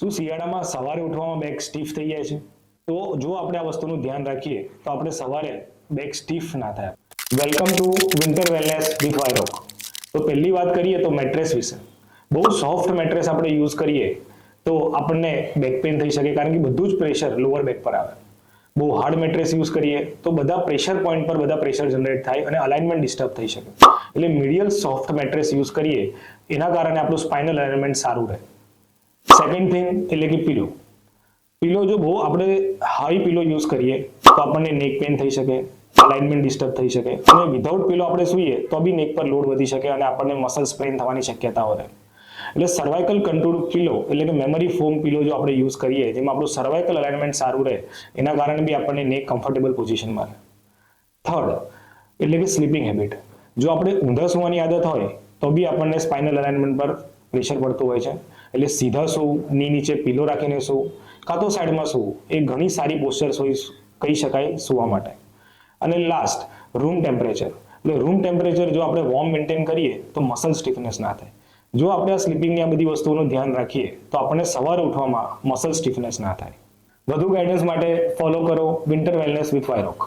શું શિયાળામાં સવારે ઉઠવામાં બેક સ્ટીફ થઈ જાય છે? તો જો આપણે આ વસ્તુનું ધ્યાન રાખીએ તો આપણે સવારે બેક સ્ટીફ ના થાય. Welcome to winter wellness with વાયરોક. તો પહેલી વાત કરીએ તો મેટ્રેસ વિશે. બહુ સોફ્ટ મેટ્રેસ આપણે યુઝ કરીએ તો આપણને બેક પેઇન થઈ શકે, કારણ કે બધું જ પ્રેશર લોઅર બેક પર આવે. બહુ હાર્ડ મેટ્રેસ યુઝ કરીએ તો બધા પ્રેશર પોઈન્ટ પર બધા પ્રેશર જનરેટ થાય અને અલાઇનમેન્ટ ડિસ્ટર્બ થઈ શકે. એટલે મીડિયલ સોફ્ટ મેટ્રેસ યુઝ કરીએ એના કારણે આપણું સ્પાઇનલ અલાઇનમેન્ટ સારું રહે. સેકન્ડ થિંગ એટલે કે પીલો. પીલો જો બહુ આપણે હાઈ પીલો યુઝ કરીએ તો આપણને નેક પેઇન થઈ શકે, અલાઇનમેન્ટ ડિસ્ટર્બ થઈ શકે, અને વિધાઉટ પીલો આપણે સૂઈએ તો બી નેક પર લોડ વધી શકે અને આપણને મસલ સ્પ્રેન થવાની શક્યતાઓ રહે. એટલે સર્વાઇકલ કંટ્રોલ પીલો એટલે કે મેમરી ફોમ પીલો જો આપણે યુઝ કરીએ જેમાં આપણું સર્વાઇકલ અલાઇનમેન્ટ સારું રહે, એના કારણે બી આપણને નેક કમ્ફર્ટેબલ પોઝિશનમાં રહે. થર્ડ એટલે કે સ્લીપિંગ હેબિટ. જો આપણે ઊંધા સૂવાની આદત હોય તો બી આપણને સ્પાઇનલ અલાઇનમેન્ટ પર પ્રેશર પડતું હોય છે. એટલે સીધા સૂવું, ની નીચે પીલો રાખીને સૂવું, કાં તો સાઈડમાં સૂવું એ ઘણી સારી પોસ્ચર્સ હોય કહી શકાય સૂવા માટે. અને લાસ્ટ, રૂમ ટેમ્પરેચર. એટલે રૂમ ટેમ્પરેચર જો આપણે વોર્મ મેન્ટેન કરીએ તો મસલ સ્ટીફનેસ ના થાય. જો આપણે આ સ્લીપિંગની આ બધી વસ્તુઓનું ધ્યાન રાખીએ તો આપણને સવારે ઉઠવામાં મસલ સ્ટીફનેસ ના થાય. વધુ ગાઈડન્સ માટે ફોલો કરો વિન્ટર વેલનેસ વિથ વાયરોક.